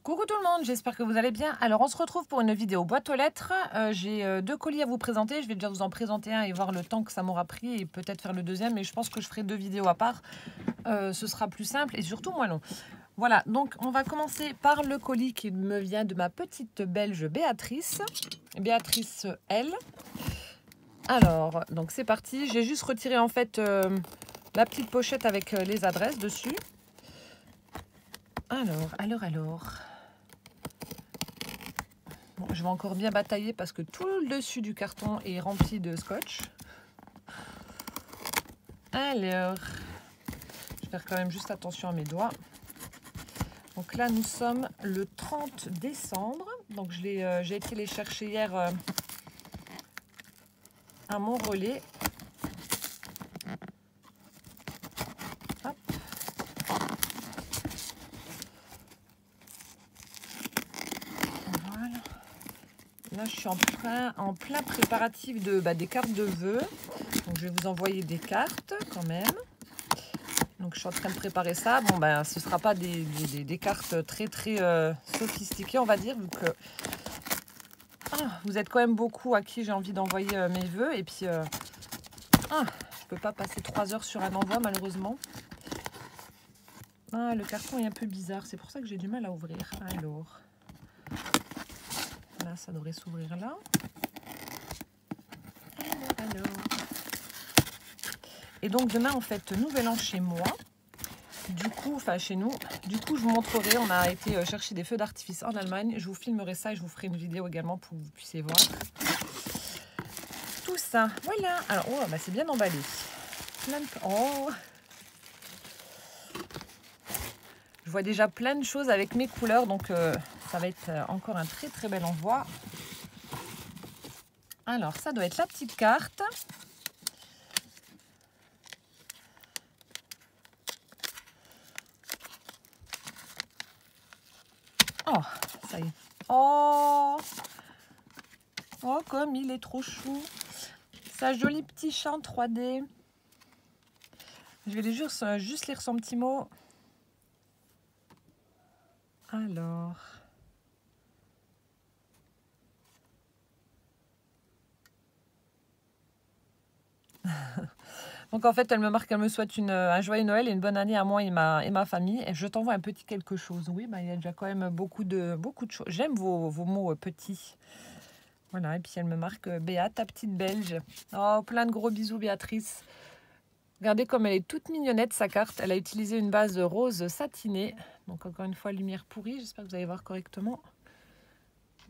Coucou tout le monde, j'espère que vous allez bien. Alors on se retrouve pour une vidéo boîte aux lettres. J'ai deux colis à vous présenter. Je vais déjà vous en présenter un et voir le temps que ça m'aura pris et peut-être faire le deuxième. Mais je pense que je ferai deux vidéos à part. Ce sera plus simple et surtout moins long. Voilà, donc on va commencer par le colis qui me vient de ma petite belge Béatrice. Béatrice L. Alors, donc c'est parti. J'ai juste retiré en fait la petite pochette avec les adresses dessus. Alors. Bon, je vais encore bien batailler parce que tout le dessus du carton est rempli de scotch. Alors, je vais faire quand même juste attention à mes doigts. Donc là, nous sommes le 30 décembre. Donc j'ai été les chercher hier à Mont-Relais. Hop. Voilà. Là, je suis en plein préparatif des cartes de vœux. Donc, je vais vous envoyer des cartes quand même. Donc, je suis en train de préparer ça. Bon, ben, ce ne sera pas des cartes très sophistiquées, on va dire. Vu que vous êtes quand même beaucoup à qui j'ai envie d'envoyer mes vœux. Et puis, je ne peux pas passer 3 heures sur un envoi, malheureusement. Ah, le carton est un peu bizarre. C'est pour ça que j'ai du mal à ouvrir. Alors, là, ça devrait s'ouvrir là. Alors. Et donc, demain, en fait, nouvel an chez moi. Du coup, enfin chez nous, du coup je vous montrerai, on a été chercher des feux d'artifice en Allemagne. Je vous filmerai ça et je vous ferai une vidéo également pour que vous puissiez voir tout ça. Voilà, alors c'est bien emballé. Je vois déjà plein de choses avec mes couleurs, donc ça va être encore un très bel envoi. Alors ça doit être la petite carte. Oh, ça y est. Oh, comme il est trop chou. Sa joli petit chat en 3D. Je vais juste lire son petit mot. Alors. Donc en fait, elle me marque, elle me souhaite un joyeux Noël et une bonne année à moi et ma famille. Et je t'envoie un petit quelque chose. Oui, il y a déjà quand même beaucoup de choses. J'aime vos mots petits. Voilà, et puis elle me marque Béa, ta petite belge. Oh, plein de gros bisous, Béatrice. Regardez comme elle est toute mignonnette, sa carte. Elle a utilisé une base rose satinée. Donc encore une fois, lumière pourrie. J'espère que vous allez voir correctement.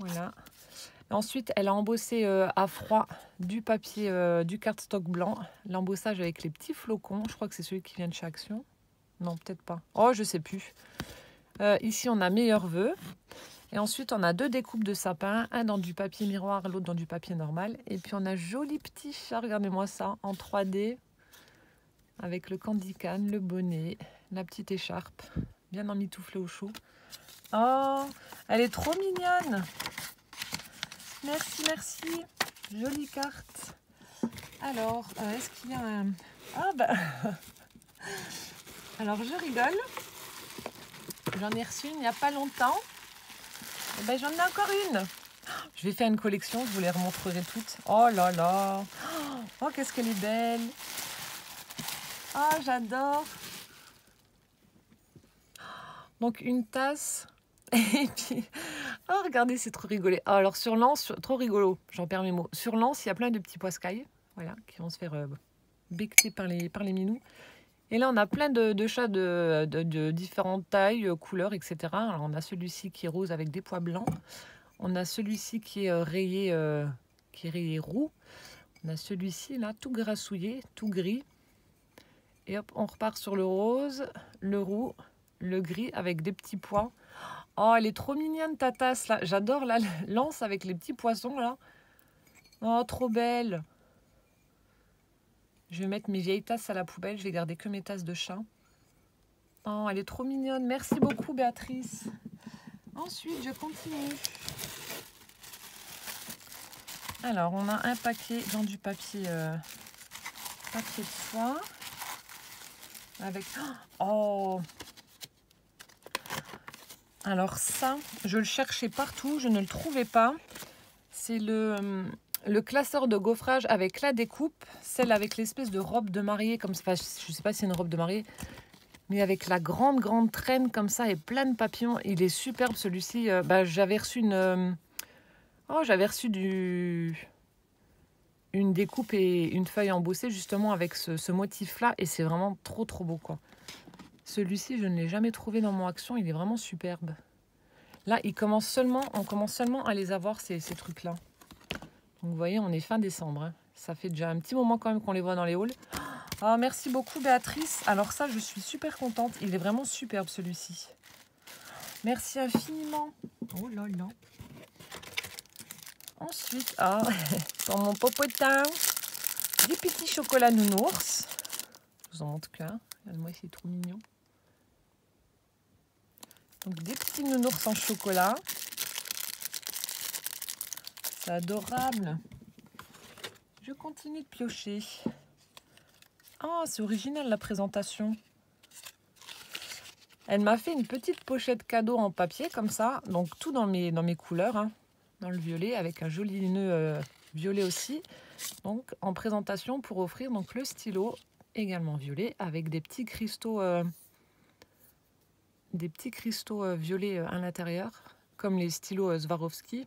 Voilà. Ensuite, elle a embossé à froid du papier, du cardstock blanc. L'embossage avec les petits flocons. Je crois que c'est celui qui vient de chez Action. Non, peut-être pas. Oh, je sais plus. Ici, on a meilleurs vœux. Et ensuite, on a 2 découpes de sapin. Un dans du papier miroir, l'autre dans du papier normal. Et puis, on a joli petit chat. Regardez-moi ça, en 3D. Avec le candy cane, le bonnet, la petite écharpe. Bien emmitouflée au chaud. Oh, elle est trop mignonne. Merci. Jolie carte. Alors, est-ce qu'il y a un... Alors, je rigole. J'en ai reçu une il n'y a pas longtemps. Et j'en ai encore une. Je vais faire une collection, je vous les remontrerai toutes. Oh là là. Oh, qu'est-ce qu'elle est belle. Oh, j'adore. Donc, une tasse. Et puis... Oh, regardez, c'est trop rigolé. Oh, alors, sur l'anse, trop rigolo. J'en perds mes mots. Sur l'anse, il y a plein de petits poiscailles. Voilà, qui vont se faire becquer par les minous. Et là, on a plein de chats de différentes tailles, couleurs, etc. Alors, on a celui-ci qui est rose avec des pois blancs. On a celui-ci qui est rayé roux. On a celui-ci, là, tout grassouillé, tout gris. Et hop, on repart sur le rose, le roux, le gris avec des petits pois. Oh, elle est trop mignonne, ta tasse, là. J'adore la lance avec les petits poissons, là. Oh, trop belle. Je vais mettre mes vieilles tasses à la poubelle. Je vais garder que mes tasses de chat. Oh, elle est trop mignonne. Merci beaucoup, Béatrice. Ensuite, je continue. Alors, on a un paquet dans du papier de soie. Avec... Oh, Alors ça, je le cherchais partout, je ne le trouvais pas. C'est le classeur de gaufrage avec la découpe, celle avec l'espèce de robe de mariée, comme ça. Enfin, je ne sais pas si c'est une robe de mariée, mais avec la grande traîne comme ça et plein de papillons. Il est superbe celui-ci. J'avais reçu une découpe et une feuille embossée justement avec ce motif-là et c'est vraiment trop beau quoi. Celui-ci, je ne l'ai jamais trouvé dans mon Action, il est vraiment superbe. Là, on commence seulement à les avoir ces trucs-là. Donc vous voyez, on est fin décembre. Hein. Ça fait déjà un petit moment quand même qu'on les voit dans les hauls. Ah, merci beaucoup Béatrice. Alors ça, je suis super contente. Il est vraiment superbe celui-ci. Merci infiniment. Oh là là. Ensuite, dans mon popotin, des petits chocolats nounours. Je vous en montre qu'un. Regardez-moi, c'est trop mignon. Donc des petits nounours en chocolat. C'est adorable. Je continue de piocher. Ah, c'est original la présentation. Elle m'a fait une petite pochette cadeau en papier comme ça. Donc tout dans mes couleurs. Hein, dans le violet avec un joli nœud violet aussi. Donc en présentation pour offrir donc le stylo également violet avec des petits cristaux violets à l'intérieur. Comme les stylos Swarovski.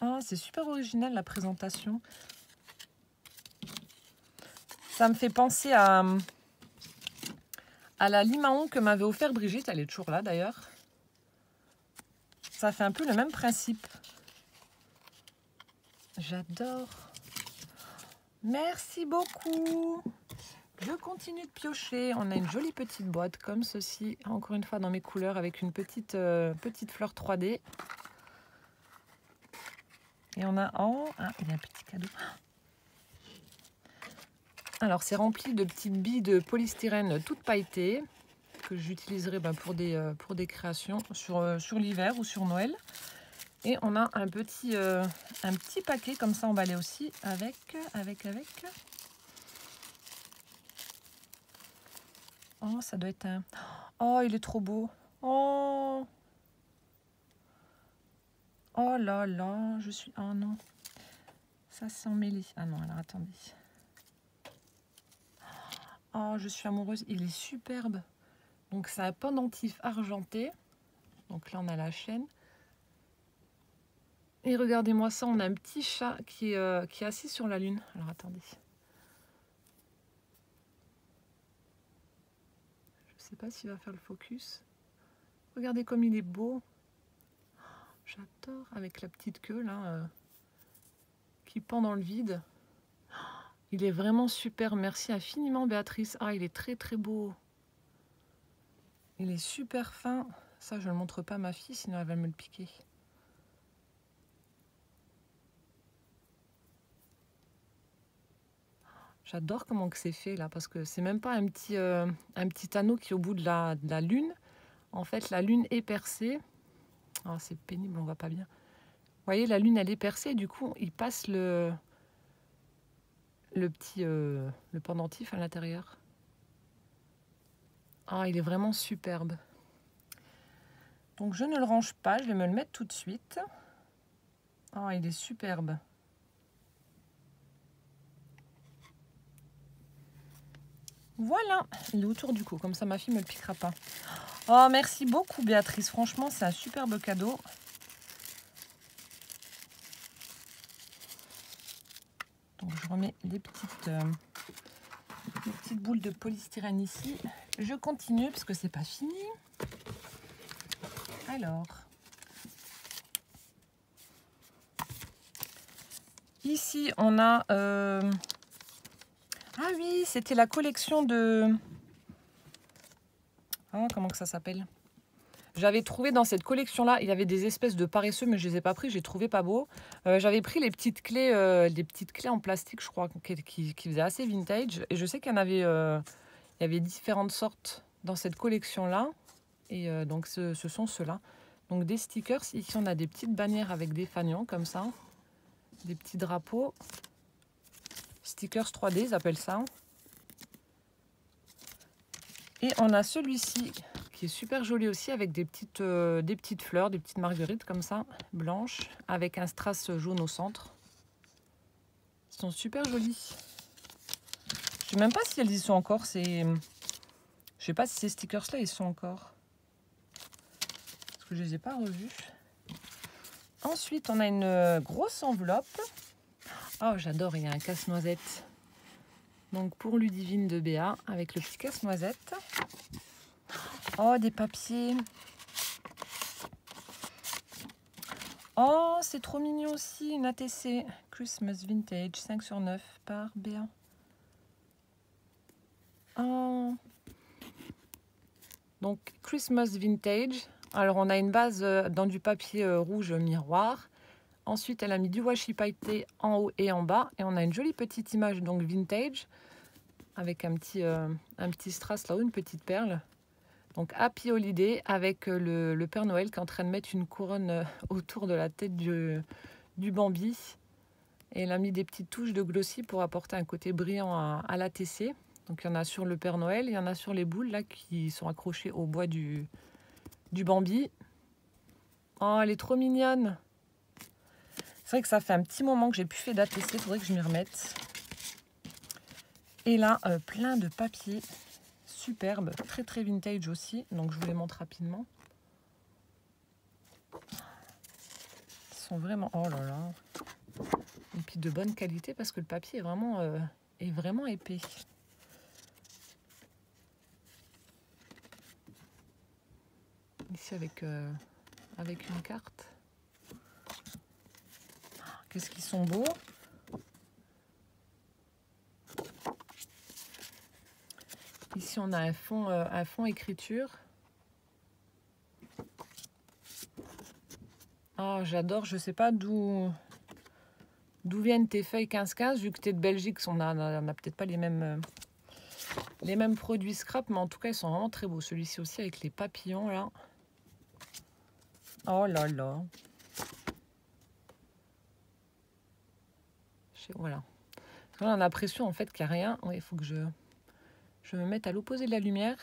Ah, c'est super original la présentation. Ça me fait penser à la Limaon que m'avait offert Brigitte. Elle est toujours là d'ailleurs. Ça fait un peu le même principe. J'adore. Merci beaucoup. Je continue de piocher. On a une jolie petite boîte comme ceci. Encore une fois dans mes couleurs avec une petite fleur 3D. Et on a... il y a un petit cadeau. Alors, c'est rempli de petites billes de polystyrène toutes pailletées que j'utiliserai pour des créations sur l'hiver ou sur Noël. Et on a un petit paquet comme ça emballé aussi avec... Oh, ça doit être un... Oh, il est trop beau. Oh, oh là là, je suis... Oh non. Ça, c'est emmêlé. Ah non, alors attendez. Oh, je suis amoureuse. Il est superbe. Donc, c'est un pendentif argenté. Donc là, on a la chaîne. Et regardez-moi ça, on a un petit chat qui est assis sur la lune. Alors, attendez. Je ne sais pas s'il va faire le focus. Regardez comme il est beau. J'adore. Avec la petite queue, là, qui pend dans le vide. Il est vraiment super. Merci infiniment, Béatrice. Ah, il est très beau. Il est super fin. Ça, je ne le montre pas à ma fille, sinon elle va me le piquer. J'adore comment que c'est fait, là, parce que c'est même pas un petit anneau qui est au bout de la lune. En fait, la lune est percée. Oh, c'est pénible, on voit pas bien. Vous voyez, la lune, elle est percée. Du coup, il passe le pendentif à l'intérieur. Ah, il est vraiment superbe. Donc, je ne le range pas. Je vais me le mettre tout de suite. Ah, il est superbe. Voilà, il est autour du cou. Comme ça, ma fille ne me le piquera pas. Oh, merci beaucoup, Béatrice. Franchement, c'est un superbe cadeau. Donc, je remets des petites boules de polystyrène ici. Je continue parce que c'est pas fini. Alors, ici, on a... Ah oui, c'était la collection de... Ah, comment que ça s'appelle? J'avais trouvé dans cette collection-là, il y avait des espèces de paresseux, mais je les ai pas pris, je les trouvais pas beaux. J'avais pris les petites clés en plastique, je crois, qui faisaient assez vintage. Et je sais qu'il y en avait, il y avait différentes sortes dans cette collection-là. Et donc, ce sont ceux-là. Donc, des stickers. Ici, on a des petites bannières avec des fanions, comme ça. Des petits drapeaux. Stickers 3D, ils appellent ça. Et on a celui-ci qui est super joli aussi avec des petites fleurs, des petites marguerites comme ça, blanches, avec un strass jaune au centre. Ils sont super jolis. Je sais même pas si elles y sont encore. Je sais pas si ces stickers-là, ils sont encore. Parce que je les ai pas revus. Ensuite, on a une grosse enveloppe. Oh, j'adore, il y a un casse-noisette. Donc pour Ludivine de Béa, avec le petit casse-noisette. Oh, des papiers. Oh, c'est trop mignon aussi, une ATC. Christmas Vintage, 5 sur 9 par Béa. Oh. Donc, Christmas Vintage. Alors, on a une base dans du papier rouge miroir. Ensuite, elle a mis du washi pailleté en haut et en bas. Et on a une jolie petite image, donc vintage, avec un petit strass là-haut, une petite perle. Donc, Happy Holiday, avec le Père Noël qui est en train de mettre une couronne autour de la tête du Bambi. Et elle a mis des petites touches de glossy pour apporter un côté brillant à l'ATC. Donc, il y en a sur le Père Noël, il y en a sur les boules là qui sont accrochées au bois du Bambi. Oh, elle est trop mignonne! C'est vrai que ça fait un petit moment que j'ai plus fait d'ATC, il faudrait que je m'y remette. Et là, plein de papiers superbes, très très vintage aussi. Donc je vous les montre rapidement. Ils sont vraiment, oh là là. Et puis de bonne qualité parce que le papier est vraiment épais. Ici avec une carte. Qu'est-ce qu'ils sont beaux! Ici, on a un fond écriture. Oh, j'adore. Je sais pas d'où viennent tes feuilles 15-15. Vu que tu es de Belgique, on a peut-être pas les mêmes produits scrap, mais en tout cas, ils sont vraiment très beaux. Celui-ci aussi avec les papillons, là. Oh là là. Voilà. Là, on a l'impression, en fait, qu'il n'y a rien. Il faut que je me mette à l'opposé de la lumière.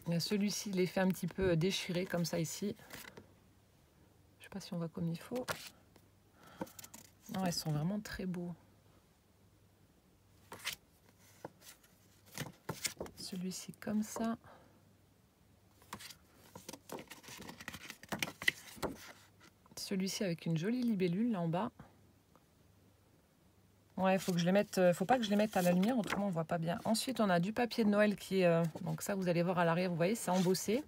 Il y a celui-ci, il est fait un petit peu déchiré, comme ça, ici. Je sais pas si on voit comme il faut. Non, ils sont vraiment très beaux. Celui-ci comme ça. Celui-ci avec une jolie libellule là en bas. Ouais, faut pas que je les mette à la lumière, autrement on voit pas bien. Ensuite, on a du papier de Noël qui est, donc ça vous allez voir à l'arrière, vous voyez, c'est embossé.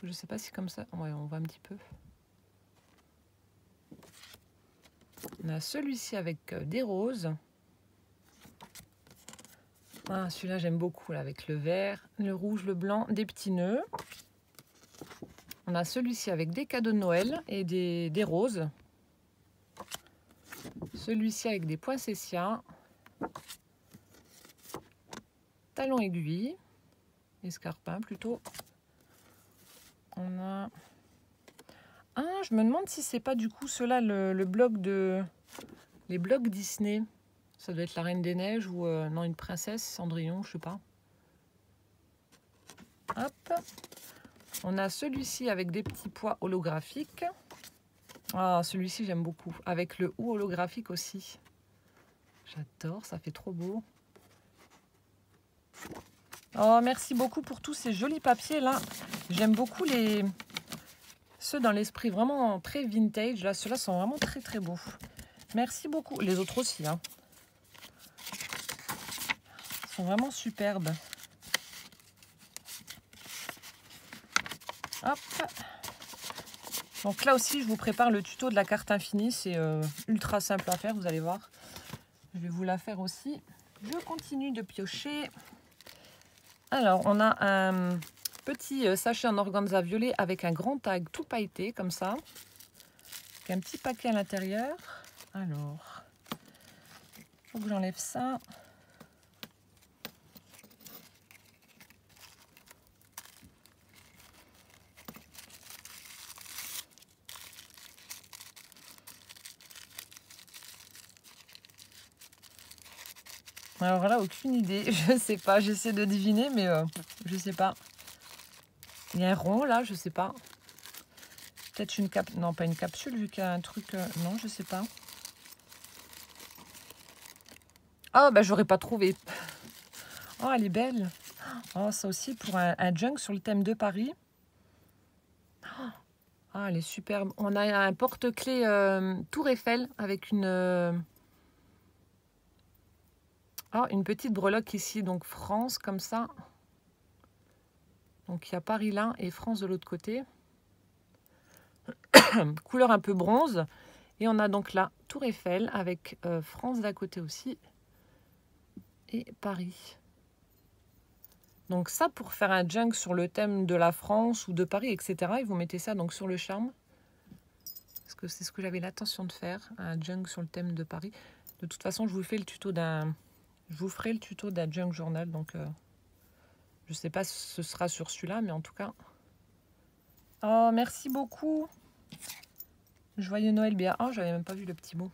Je sais pas si comme ça, ouais, on voit un petit peu. On a celui-ci avec des roses. Ah, celui-là j'aime beaucoup là, avec le vert, le rouge, le blanc, des petits nœuds. On a celui-ci avec des cadeaux de Noël et des roses. Celui-ci avec des poinsettias. Talons aiguilles. Escarpins plutôt. On a... Ah, je me demande si c'est pas du coup cela les blocs Disney. Ça doit être la Reine des Neiges ou non, une princesse, Cendrillon, je sais pas. Hop. On a celui-ci avec des petits pois holographiques. Ah, celui-ci j'aime beaucoup. Avec le ou holographique aussi. J'adore, ça fait trop beau. Oh, merci beaucoup pour tous ces jolis papiers là. J'aime beaucoup ceux dans l'esprit vraiment très vintage. Là, ceux-là sont vraiment très très beaux. Merci beaucoup. Les autres aussi, hein. Ils sont vraiment superbes. Hop. Donc là aussi, je vous prépare le tuto de la carte infinie. C'est ultra simple à faire, vous allez voir. Je vais vous la faire aussi. Je continue de piocher. Alors, on a un petit sachet en organza violet avec un grand tag tout pailleté, comme ça. Avec un petit paquet à l'intérieur. Alors, il faut que j'enlève ça. Alors là, aucune idée. Je sais pas. J'essaie de deviner, mais je sais pas. Il y a un rond là, je sais pas. Peut-être une capsule. Non, pas une capsule, vu qu'il y a un truc. Non, je sais pas. Ah, bah, j'aurais pas trouvé. Oh, elle est belle. Oh, ça aussi pour un junk sur le thème de Paris. Ah, elle est superbe. On a un porte-clés Tour Eiffel avec une petite breloque ici. Donc France, comme ça. Donc il y a Paris là et France de l'autre côté. Couleur un peu bronze. Et on a donc là Tour Eiffel avec France d'à côté aussi. Et Paris. Donc ça, pour faire un junk sur le thème de la France ou de Paris, etc., et vous mettez ça donc sur le charme. Parce que c'est ce que j'avais l'intention de faire, un junk sur le thème de Paris. De toute façon, je vous ferai le tuto d'un junk journal. Donc, je ne sais pas si ce sera sur celui-là, mais en tout cas. Oh, merci beaucoup. Joyeux Noël, Béa. Oh, j'avais même pas vu le petit mot.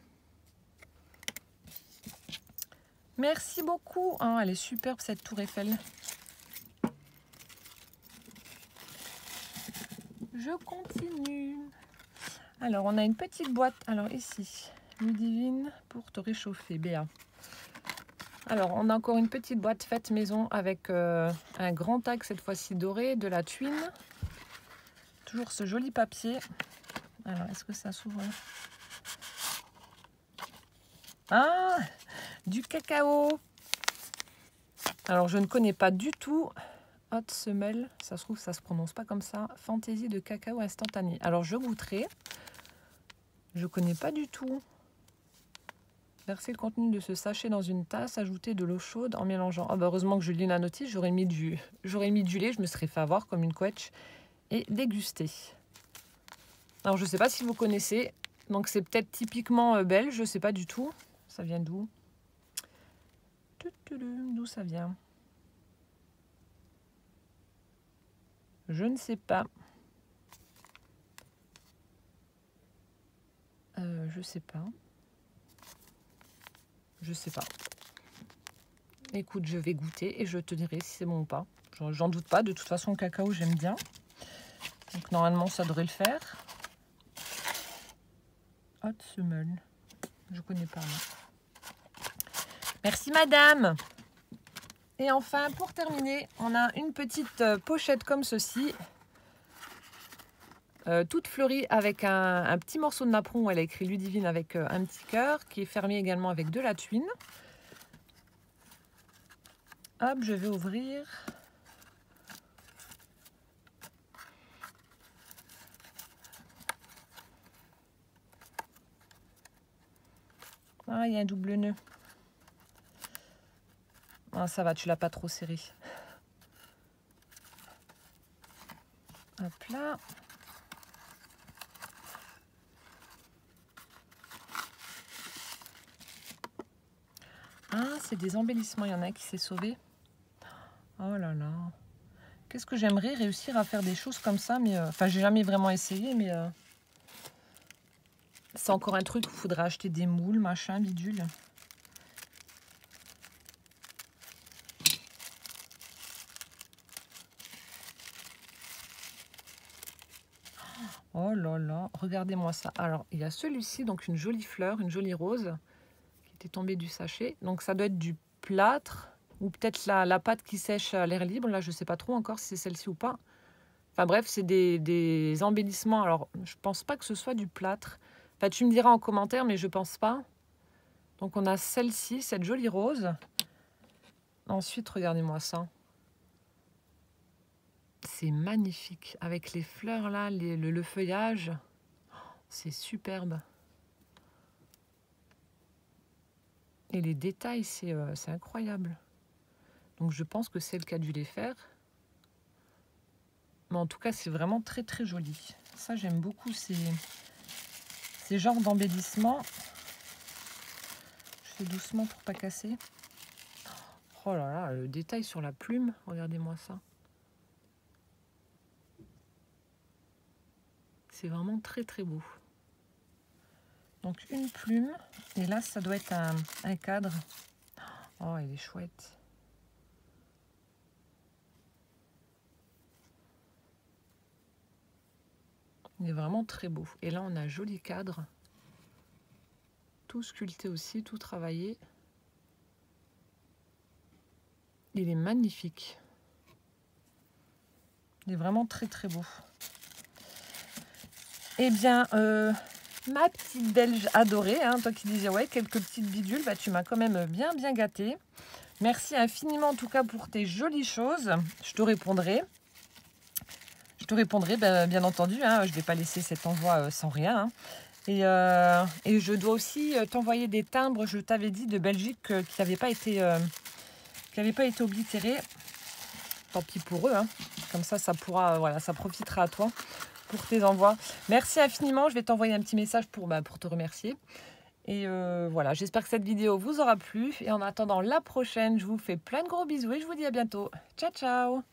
Merci beaucoup. Oh, elle est superbe, cette tour Eiffel. Je continue. Alors, on a une petite boîte. Alors, ici, Ludivine pour te réchauffer, Béa. Alors, on a encore une petite boîte faite maison avec un grand tag, cette fois-ci doré, de la tuile. Toujours ce joli papier. Alors, est-ce que ça s'ouvre? Ah, du cacao. Alors, je ne connais pas du tout Hot Semelle. Ça se trouve, ça se prononce pas comme ça. Fantaisie de cacao instantané. Alors, je goûterai. Je connais pas du tout. Verser le contenu de ce sachet dans une tasse, ajouter de l'eau chaude en mélangeant. Oh bah heureusement que je lis la notice, j'aurais mis du lait, je me serais fait avoir comme une couette et déguster. Alors je sais pas si vous connaissez, donc c'est peut-être typiquement belge, je sais pas du tout. Ça vient d'où? D'où ça vient? Je ne sais pas. Je sais pas. Je sais pas. Écoute, je vais goûter et je te dirai si c'est bon ou pas. J'en doute pas. De toute façon, le cacao, j'aime bien. Donc, normalement, ça devrait le faire. Hot Semelle. Je connais pas. Non. Merci, madame. Et enfin, pour terminer, on a une petite pochette comme ceci. Toute fleurie avec un petit morceau de napperon où elle a écrit Ludivine avec un petit cœur qui est fermé également avec de la tuile. Hop, je vais ouvrir. Ah, il y a un double nœud. Ah, ça va, tu l'as pas trop serré. Hop là. Ah, c'est des embellissements. Il y en a un qui s'est sauvé. Oh là là. Qu'est-ce que j'aimerais réussir à faire des choses comme ça, mais enfin, j'ai jamais vraiment essayé, mais c'est encore un truc où il faudra acheter des moules, machin, bidule. Oh là là, regardez-moi ça. Alors, il y a celui-ci, donc une jolie fleur, une jolie rose, qui était tombée du sachet. Donc, ça doit être du plâtre, ou peut-être la pâte qui sèche à l'air libre. Là, je ne sais pas trop encore si c'est celle-ci ou pas. Enfin bref, c'est des embellissements. Alors, je pense pas que ce soit du plâtre. Enfin, tu me diras en commentaire, mais je pense pas. Donc, on a celle-ci, cette jolie rose. Ensuite, regardez-moi ça. C'est magnifique. Avec les fleurs là, le feuillage. C'est superbe. Et les détails, c'est incroyable. Donc, je pense que c'est elle qui a dû les faire. Mais en tout cas, c'est vraiment très, très joli. Ça, j'aime beaucoup ces genres d'embellissements. Je fais doucement pour pas casser. Oh là là, le détail sur la plume. Regardez-moi ça. C'est vraiment très, très beau. Donc, une plume. Et là, ça doit être un cadre. Oh, il est chouette. Il est vraiment très beau. Et là, on a un joli cadre. Tout sculpté aussi, tout travaillé. Il est magnifique. Il est vraiment très très beau. Eh bien, ma petite Belge adorée, hein, toi qui disais ouais, quelques petites bidules, bah, tu m'as quand même bien gâtée. Merci infiniment en tout cas pour tes jolies choses. Je te répondrai. Bien entendu. Hein, je ne vais pas laisser cet envoi sans rien. Hein. Et je dois aussi t'envoyer des timbres, je t'avais dit, de Belgique qui n'avaient pas été oblitérés. Tant pis pour eux. Hein. Comme ça pourra, voilà, ça profitera à toi pour tes envois. Merci infiniment. Je vais t'envoyer un petit message pour te remercier. Et voilà, j'espère que cette vidéo vous aura plu. Et en attendant la prochaine, je vous fais plein de gros bisous et je vous dis à bientôt. Ciao, ciao!